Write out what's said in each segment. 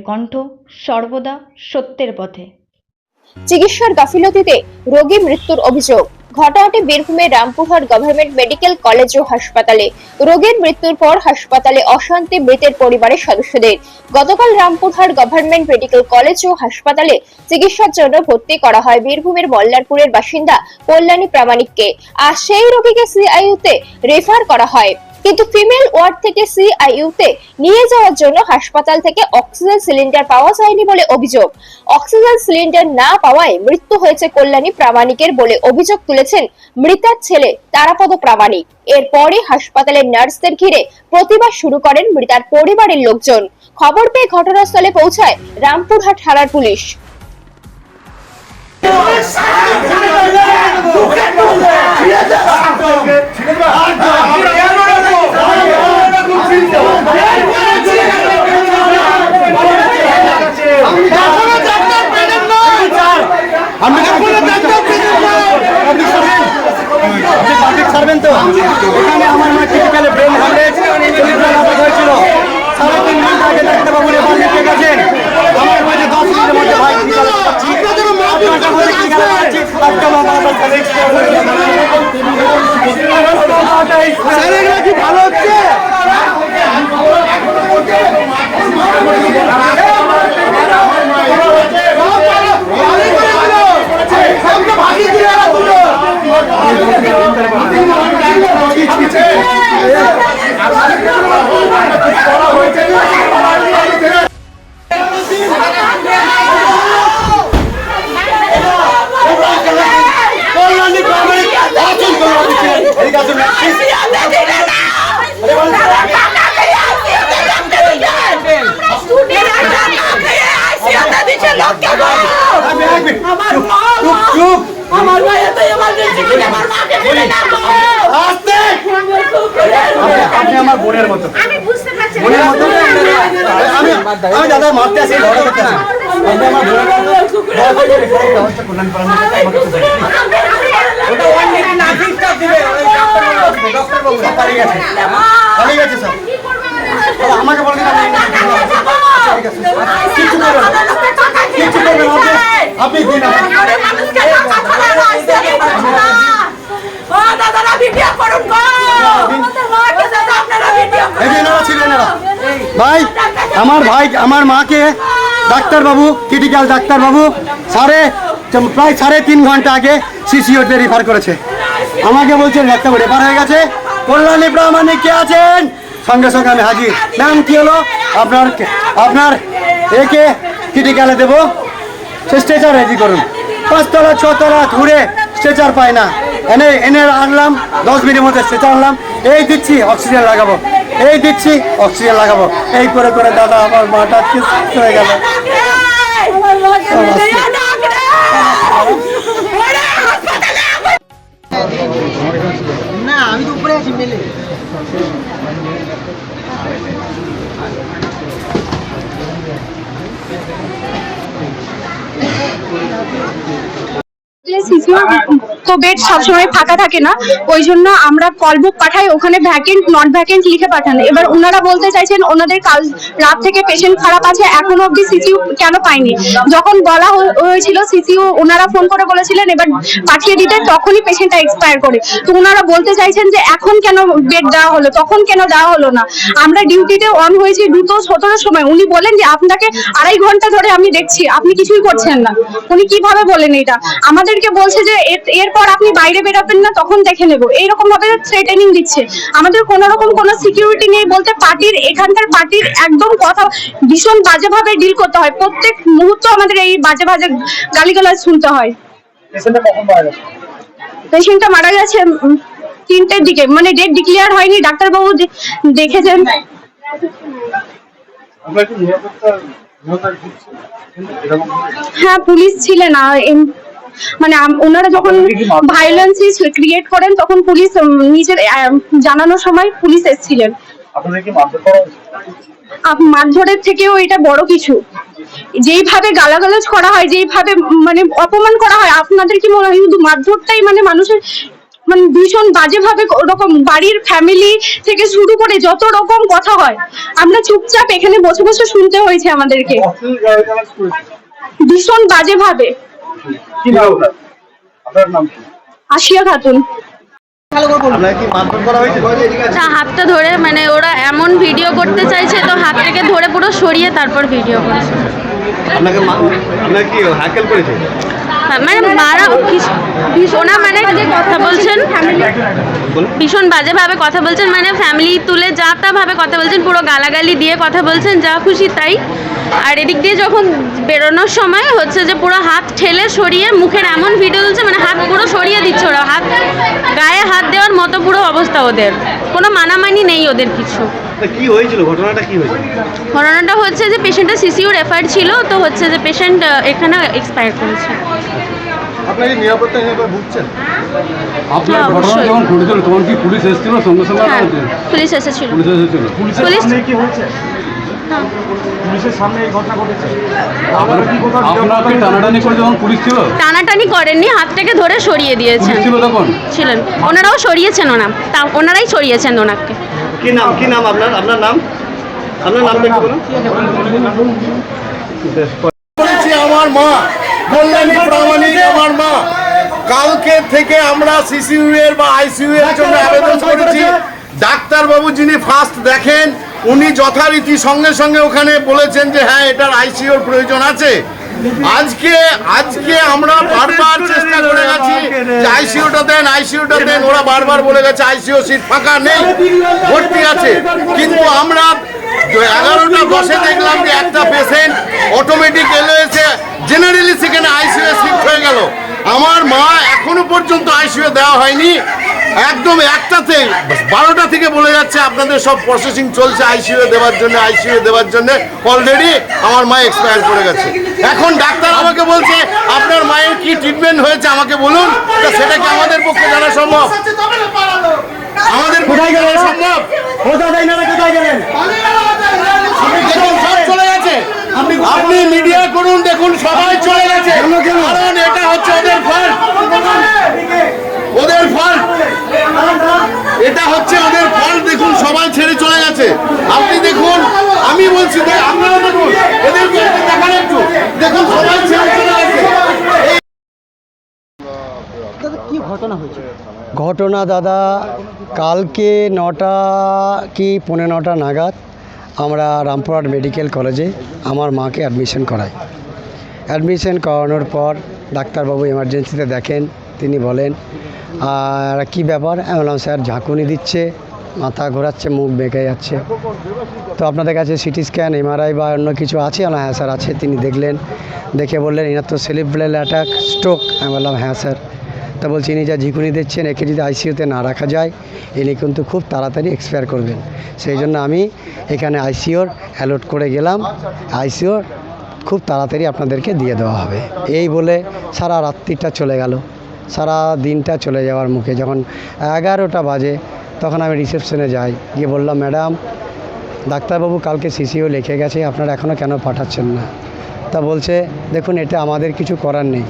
কণ্ঠ সর্বদা সত্যের পথে। চিকিৎসার গাফিলতিতে রোগী মৃত্যুর অভিযোগ। ঘটনাটি বীরভূমের রামপুরহাট গভর্নমেন্ট মেডিকেল কলেজ ও হাসপাতালে। রোগীর মৃত্যুর পর হাসপাতালে অশান্তি মৃতের পরিবারের সদস্যদের। গতকাল রামপুরহাট গভর্নমেন্ট মেডিকেল কলেজ ও হাসপাতালে চিকিৎসার জন্য ভর্তি করা হয় বীরভূমের মল্লারপুরের বাসিন্দা কল্যাণী প্রামাণিককে। আর সেই রোগীকে সিআইইউতে রেফার করা হয়, কিন্তু ফিমেল ওয়ার্ড থেকে সিআইইউতে নিয়ে যাওয়ার জন্য হাসপাতাল থেকে অক্সিজেন সিলিন্ডার পাওয়া যায়নি বলে অভিযোগ। অক্সিজেন সিলিন্ডার না পাওয়ায় মৃত্যু হয়েছে কল্যাণী প্রামাণিকের বলে অভিযোগ তুলেছেন মৃতার ছেলে তারাপদ প্রামাণিক। এরপরই হাসপাতালের নার্সদের ঘিরে প্রতিবাদ শুরু করেন মৃতার পরিবারের লোকজন। খবর পেয়ে ঘটনাস্থলে পৌঁছায় রামপুরহাট থানার পুলিশ। এখানে আমার মা ক্রিটিক্যাল ব্রেন হ্যামরেজ হয়েছিল। 3.5 ঘন্টা আগে ডাক্তারবাবু রেফার লিখে গেছেন। আমার মাঝে 10 মিনিটের মধ্যে ভাই ভালো হচ্ছে। আপনি আমার বোনের মতো, বোনের মতো। আমি দাদা মারতে আসি, লড়াই করতে আসি। আপনি আমার বোনের আমাকে বলেন আপনি দিন ভাই। আমার ভাই আমার মাকে ডাক্তারবাবু, ক্রিটিক্যাল ডাক্তারবাবু প্রায় 3.5 ঘন্টা আগে সিসিওতে রেফার করেছে। আমাকে বলছেন ডাক্তারবাবু রেফার হয়ে গেছে। কল্যাণী প্রামাণিক কে আছেন? সঙ্গে সঙ্গে আমি হাজির। ম্যাম কি হলো? আপনার একে ক্রিটিক্যালে দেবো, সে স্ট্রেচার রেডি করুন। 5 তলা 6 তলা ঘুরে স্ট্রেচার পায় না, এনে আনলাম। 10 মিনিটের মধ্যে স্ট্রেচার আনলাম। এই দিচ্ছি অক্সিজেন লাগাবো, এই দিচ্ছি অক্সিজেন লাগাবো, এই করে করে দাদা আমার মাটা হয়ে গেল। না আমি তো উপরে আছি মেলে। তো বেড সবসময় ফাঁকা থাকে না, ওই জন্য আমরা কল বুক পাঠাই, ওখানে ভ্যাকেন্ট নট ভ্যাকেন্ট লিখে পাঠান। এবার ওনারা বলতে চাইছেন ওনাদের কাল রাত থেকে পেশেন্ট খারাপ আছে, এখনো অব্দি সিসিউ কেন পাইনি। যখন বলা হয়েছিল সিসিউ ওনারা ফোন করে বলেছিলেন এবার পাঠিয়ে দিতে, তখনই পেশেন্টটা এক্সপায়ার করে। তো ওনারা বলতে চাইছেন যে এখন কেন বেড দেওয়া হলো, তখন কেন দেওয়া হলো না। আমরা ডিউটিতে অন হয়েছি 2:17 সময়, উনি বলেন যে আপনাকে 2.5 ঘন্টা ধরে আমি দেখছি, আপনি কিছুই করছেন না। উনি কিভাবে বলেন এটা? আমাদেরকে বলছে যে এরপর আপনি বাইরে বেরোবেন না, তখন দেখে নেবো, এইরকম ভাবে থ্রেটেনিং দিচ্ছে। আমাদের কোন রকম কোনো সিকিউরিটি নেই বলতে, পার্টির এখানকার পার্টির একদম কথা ভীষণ বাজেভাবে ডিল করতে হয়। প্রত্যেক মুহূর্তে আমাদের এই বাজে বাজে গালিগালাজ শুনতে হয়। পেশেন্টটা মারা গেছে 3টের দিকে, মানে ডেট ডিক্লেয়ার হয়নি, ডাক্তারবাবু দেখেছেন। হ্যাঁ পুলিশ ছিলেন, মানে ওনারা যখন ভায়োলেন্স ক্রিয়েট করেন তখন পুলিশ নিজের জানানোর সময় পুলিশ এসেছিলেন। মারধরের থেকেও এটা বড় কিছু, যেইভাবে গালাগালাজ করা হয়, যেইভাবে মানে অপমান করা হয়। আপনাদের কি মনে হয় শুধু মারধরটাই মানে মানুষের মানে ভীষণ বাজেভাবে ওরকম বাড়ির ফ্যামিলি থেকে শুরু করে যত রকম কথা হয় আমরা চুপচাপ এখানে বসে বসে শুনতে হয়েছে আমাদেরকে, ভীষণ বাজেভাবে। আশিয়া খাতুন। তা হাতটা ধরে মানে ওরা এমন ভিডিও করতে চাইছে তো হাত থেকে ধরে পুরো সরিয়ে তারপর ভিডিও করেছে। মানে মারা ওনা মানে যে কথা বলছেন ভীষণ বাজেভাবে কথা বলছেন, মানে ফ্যামিলি তুলে যা তা ভাবে কথা বলছেন, পুরো গালাগালি দিয়ে কথা বলছেন যা খুশি তাই। আর এদিক দিয়ে যখন বেরোনোর সময় হচ্ছে যে পুরো হাত ঠেলে সরিয়ে মুখের এমন ভিডিও তুলছে, মানে হাত পুরো সরিয়ে দিচ্ছে ওরা, হাত গায়ে হাত দেওয়ার মতো পুরো অবস্থা ওদের, কোনো মানামানি নেই ওদের কিছু। কি হয়েছিল, ঘটনাটা কি হয়েছিল? ঘটনাটা হচ্ছে যে পেশেন্টের সিসিইউ রেফার ছিল, তো হচ্ছে যে পেশেন্ট এখানে এক্সপায়ার করেছে। আপনাকে নিরাপত্তা হিসেবে ভুগছেন? আপনার ঘটনা যখন ঘটেছিল তখন কি পুলিশ এসেছিল সঙ্গে সঙ্গে? হ্যাঁ, পুলিশ এসেছিল। পুলিশ কি হয়েছে? পুলিশের সামনে এই ঘটনা ঘটেছে। আপনারা কি টানাটানি করে যখন পুলিশ ছিল? টানাটানি করেননি, হাতটাকে ধরে সরিয়ে দিয়েছেন। ছিল তখন ছিলেন ওনারাও সরিয়েছেন, ওনারাই সরিয়েছেন ওনাকে। কি নাম আপনার নাম একটু বলুন। আমার মা কল্যাণী প্রামাণিক, আমার মা কালকে থেকে আমরা সিসিইউ এর বা আইসিইউ এর জন্য আবেদন করেছি। ডাক্তারবাবু যিনি ফার্স্ট দেখেন উনি যথারীতি সঙ্গে সঙ্গে ওখানে বলেছেন যে হ্যাঁ এটার আইসিইউর প্রয়োজন আছে। আজকে আমরা বারবার চেষ্টা করে গেছি যে আইসিইউটা দেন, ওরা বারবার বলে গেছে আইসিইউ সিট ফাঁকা নেই, ভর্তি আছে। কিন্তু আমরা 11:10 দেখলাম যে একটা পেশেন্ট অটোমেটিক এলো এসে জেনারেলি সেখানে আইসিইউ শিফট হয়ে গেল। আমার মা এখনো পর্যন্ত আইসিইউ দেওয়া হয়নি, একদম 1টাতে 12টা থেকে বলে যাচ্ছে আপনাদের সব প্রসেসিং চলছে আইসিইউ দেওয়ার জন্য অলরেডি আমার মা এক্সপায়ার করে গেছে। এখন ডাক্তার আমাকে বলছে আপনার মায়ের কি ট্রিটমেন্ট হয়েছে আমাকে বলুন, সেটা কি আমাদের পক্ষে জানা সম্ভব? আমাদের কোথায় গেলেন সম্ভব? কোথায় গেলেন? দেখুন সব চলে গেছে, আপনি মিডিয়া করুন, দেখুন সবাই চলে গেছে, কারণ এটা হচ্ছে ওদের ফল্ট, এটা হচ্ছে ওদের ফল্ট। দেখুন সবাই ছেড়ে চলে গেছে, আপনি দেখুন, আমি বলছি আপনারা দেখুন, এদেরকে দেখান একটু, দেখুন সবাই ছেড়ে চলে গেছে। কি ঘটনা হয়েছে? ঘটনা দাদা কালকে 9টা কি 9:15 নাগাদ আমরা রামপুরহাট মেডিকেল কলেজে আমার মাকে অ্যাডমিশন করাই। অ্যাডমিশন করানোর পর ডাক্তারবাবু এমার্জেন্সিতে দেখেন, তিনি বলেন আর কি ব্যাপার? আমি বললাম স্যার ঝাঁকুনি দিচ্ছে, মাথা ঘোরাচ্ছে, মুখ বেঁকে যাচ্ছে। তো আপনাদের কাছে সিটি স্ক্যান এমআরআই বা অন্য কিছু আছে? হ্যাঁ স্যার আছে। তিনি দেখলেন, দেখে বললেন এনার তো সেরিব্রাল অ্যাটাক, স্ট্রোক। আমি বললাম হ্যাঁ স্যার। তা বলছি ইনি যা ঝিঁকুনি দিচ্ছেন একে যদি আইসিইউতে না রাখা যায় ইনি কিন্তু খুব তাড়াতাড়ি এক্সপায়ার করবেন, সেই জন্য আমি এখানে আইসিইউর অ্যালট করে গেলাম, আইসিইউর খুব তাড়াতাড়ি আপনাদেরকে দিয়ে দেওয়া হবে। এই বলে সারা রাত্রিটা চলে গেল। সারা দিনটা চলে যাওয়ার মুখে যখন 11টা বাজে তখন আমি রিসেপশনে যাই, গিয়ে বললাম ম্যাডাম ডাক্তারবাবু কালকে সিসিইউ লিখে গেছে, আপনারা এখনও কেন পাঠাচ্ছেন না? তা বলছে দেখুন এটা আমাদের কিছু করার নেই,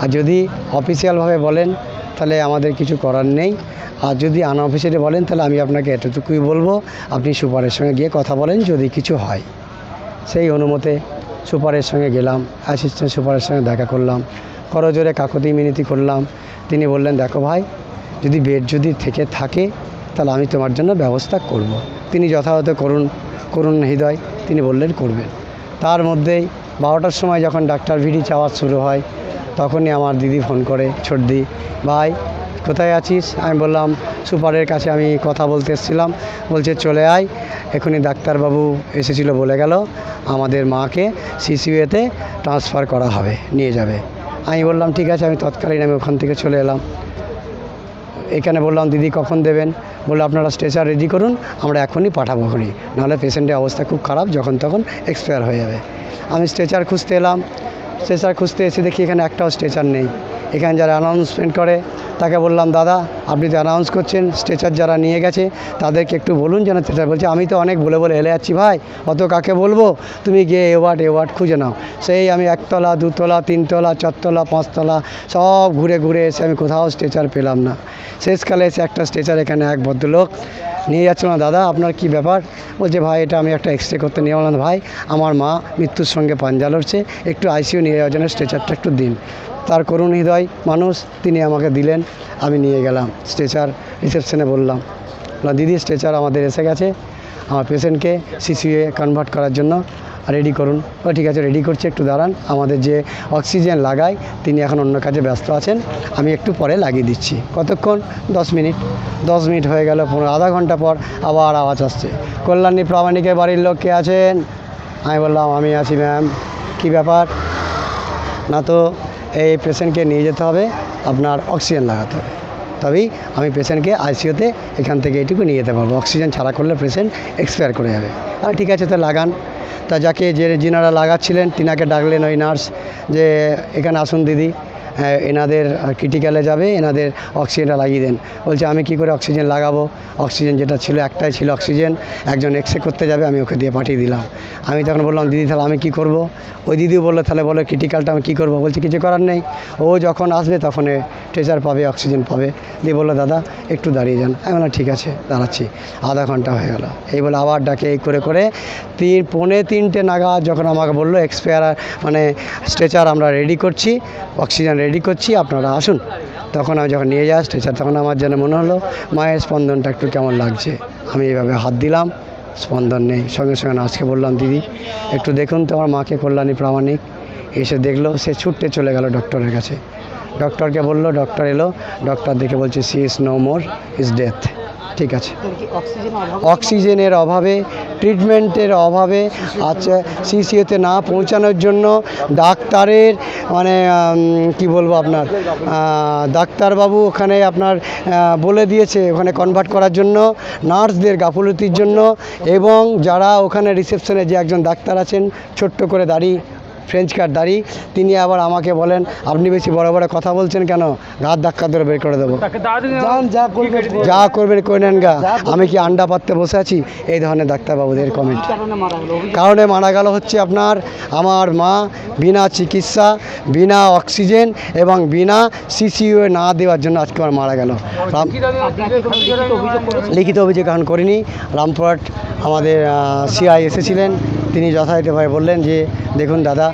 আর যদি অফিসিয়ালভাবে বলেন তাহলে আমাদের কিছু করার নেই, আর যদি আনঅফিসিয়ালি বলেন তাহলে আমি আপনাকে এতটুকুই বলবো আপনি সুপারের সঙ্গে গিয়ে কথা বলেন যদি কিছু হয়। সেই অনুমতে সুপারের সঙ্গে গেলাম, অ্যাসিস্ট্যান্ট সুপারের সঙ্গে দেখা করলাম, করজোরে কাকুতি মিনতি করলাম। তিনি বললেন দেখো ভাই যদি বেড যদি থেকে থাকে তাহলে আমি তোমার জন্য ব্যবস্থা করব। তিনি যথাযথ করুন হৃদয় তিনি বললেন করবেন। তার মধ্যেই 12টার সময় যখন ডাক্তার ভিড়ি চাওয়া শুরু হয় তখনই আমার দিদি ফোন করে, ছোটদি ভাই কোথায় আছিস? আমি বললাম সুপারের কাছে আমি কথা বলতে এসেছিলাম। বলছে চলে আয়, এখনই ডাক্তারবাবু এসেছিল বলে গেল আমাদের মাকে সিসিইউতে ট্রান্সফার করা হবে, নিয়ে যাবে। আমি বললাম ঠিক আছে, আমি তৎকালীন আমি ওখান থেকে চলে এলাম। এখানে বললাম দিদি কখন দেবেন? বললো আপনারা স্ট্রেচার রেডি করুন, আমরা এখনই পাঠাবো, নাহলে পেশেন্টের অবস্থা খুব খারাপ, যখন তখন এক্সপায়ার হয়ে যাবে। আমি স্ট্রেচার খুঁজতে এলাম, স্ট্রেচার খুঁজতে এসে দেখি এখানে একটাও স্ট্রেচার নেই। এখানে যারা অ্যানাউন্সমেন্ট করে তাকে বললাম দাদা আপনি তো অ্যানাউন্স করছেন স্ট্রেচার যারা নিয়ে গেছে তাদেরকে একটু বলুন যেন স্ট্রেচার, বলছে আমি তো অনেক বলে বলে হেলে যাচ্ছি ভাই, অত কাকে বলবো, তুমি গিয়ে এ ওয়ার্ড খুঁজে নাও। সেই আমি 1 তলা 2 তলা 3 তলা 4 তলা 5 তলা সব ঘুরে ঘুরে এসে আমি কোথাও স্ট্রেচার পেলাম না। শেষকালে এসে একটা স্ট্রেচার এখানে এক ভদ্রলোক নিয়ে যাচ্ছিল, না দাদা আপনার কি ব্যাপার, বলছে ভাই এটা আমি একটা এক্সরে করতে নিয়ে বললাম ভাই আমার মা মৃত্যুর সঙ্গে পাঞ্জা লড়ছে, একটু আইসিইউ নিয়ে যাওয়ার জন্য স্ট্রেচারটা একটু দিন। তার করুণ হৃদয় মানুষ, তিনি আমাকে দিলেন, আমি নিয়ে গেলাম স্ট্রেচার। রিসেপশনে বললাম দিদি স্ট্রেচার আমাদের এসে গেছে, আমার পেশেন্টকে সিসিইউয়ে কনভার্ট করার জন্য রেডি করুন। ও ঠিক আছে রেডি করছে, একটু দাঁড়ান, আমাদের যে অক্সিজেন লাগায় তিনি এখন অন্য কাজে ব্যস্ত আছেন, আমি একটু পরে লাগিয়ে দিচ্ছি। কতক্ষণ? 10 মিনিট। 10 মিনিট হয়ে গেল, আধা ঘন্টা পর আবার আওয়াজ আসছে, কল্যাণী প্রামাণিকের বাড়ির লোক কে আছেন? আমি বললাম আমি আছি ম্যাম। কী ব্যাপার? না তো এই পেশেন্টকে নিয়ে যেতে হবে, আপনার অক্সিজেন লাগাতে হবে, তবেই আমি পেশেন্টকে আইসিইউতে এখান থেকে এইটুকু নিয়ে যেতে পারবো, অক্সিজেন ছাড়া করলে পেশেন্ট এক্সপায়ার করে যাবে। আর ঠিক আছে তো লাগান। তা যাকে যিনারা লাগাচ্ছিলেন তিনাকে ডাকলেন ওই নার্স, যে এখানে আসুন দিদি, এনাদের ক্রিটিক্যালে যাবে, এনাদের অক্সিজেনটা লাগিয়ে দেন। বলছে আমি কি করে অক্সিজেন লাগাবো, অক্সিজেন যেটা ছিল একটাই ছিল অক্সিজেন, একজন এক্সরে করতে যাবে, আমি ওকে দিয়ে পাঠিয়ে দিলাম। আমি তখন বললাম দিদি তাহলে আমি কি করব? ওই দিদিও বললো তাহলে বলো ক্রিটিক্যালটা আমি কী করবো? বলছে কিছু করার নেই, ও যখন আসবে তখন ট্রেজার পাবে, অক্সিজেন পাবে। দিয়ে বললো দাদা একটু দাঁড়িয়ে যান। আমি বললাম ঠিক আছে দাঁড়াচ্ছি। আধা ঘন্টা হয়ে গেল, এই বলে আবার ডাকে, এই করে করে 3:45 নাগাদ যখন আমাকে বললো এক্সপায়ার মানে স্ট্রেচার আমরা রেডি করছি, অক্সিজেন রেডি করছি, আপনারা আসুন। তখন আমি যখন নিয়ে যাই স্ট্রেচার, তখন আমার যেন মনে হলো মায়ের স্পন্দনটা একটু কেমন লাগছে। আমি এইভাবে হাত দিলাম, স্পন্দন নেই। সঙ্গে সঙ্গে নার্সকে বললাম দিদি একটু দেখুন তো আমার মাকে, কল্যাণী প্রামাণিক এসে দেখলো, সে ছুটতে চলে গেল ডক্টরের কাছে। ডক্টরকে বললো, ডক্টর এলো, ডক্টর দেখে বলছে she is no more, is death. ঠিক আছে, অক্সিজেনের অভাবে, ট্রিটমেন্টের অভাবে, আচ্ছা সিসিইউতে না পৌঁছানোর জন্য ডাক্তারের মানে কি বলবো আপনার ডাক্তারবাবু ওখানে আপনার বলে দিয়েছে ওখানে কনভার্ট করার জন্য, নার্সদের গাফলতির জন্য, এবং যারা ওখানে রিসেপশনে যে একজন ডাক্তার আছেন ছোট্ট করে দাড়ি, ফ্রেঞ্চ কাট দাড়ি, তিনি আবার আমাকে বলেন আপনি বেশি বড় বড় কথা বলছেন কেন, ঘাত ধাক্কা ধরে বের করে দেবো, যা করবেন করে নেন গা, আমি কি আন্ডা পাততে বসে আছি? এই ধরনের ডাক্তারবাবুদের কমেন্ট। কারণে মারা গেল হচ্ছে আপনার আমার মা বিনা চিকিৎসা, বিনা অক্সিজেন এবং বিনা সিসিইউয়ে না দেওয়ার জন্য আজকে আমার মারা গেল। লিখিত অভিযোগ এখন করিনি। রামপুরহাট আমাদের সিআই এসেছিলেন, তিনি যথাযথভাবে বললেন যে দেখুন দাদা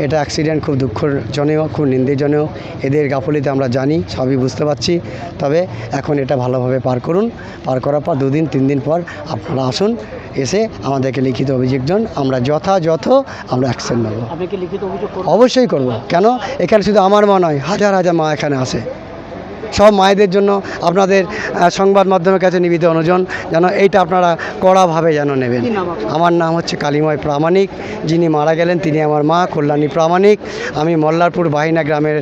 এটা অ্যাক্সিডেন্ট, খুব দুঃখজনক, খুব নিন্দজনক, এদের গাফলিতে আমরা জানি, সবই বুঝতে পারছি, তবে এখন এটা ভালোভাবে পার করুন, পার করার পর 2 দিন 3 দিন পর আপনারা আসুন, এসে আমাদেরকে লিখিত অভিযোগ দেন, আমরা যথাযথ আমরা অ্যাকশন নেব। অবশ্যই করব, কেন এখানে শুধু আমার মা নয়, হাজার হাজার মা এখানে আসে। সব মায়েদের জন্য আপনাদের সংবাদ মাধ্যমের কাছে নিবেদিত অনুরোধ যেন এইটা আপনারা কড়াভাবে যেন নেবেন। আমার নাম হচ্ছে কালীময় প্রামাণিক, যিনি মারা গেলেন তিনি আমার মা কল্যাণী প্রামাণিক। আমি মল্লারপুর বাহিনা গ্রামের,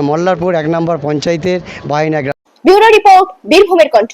মল্লারপুর 1 নম্বর পঞ্চায়েতের বাহিনা গ্রাম। ব্যুরো রিপোর্ট, বীরভূমের কণ্ঠ।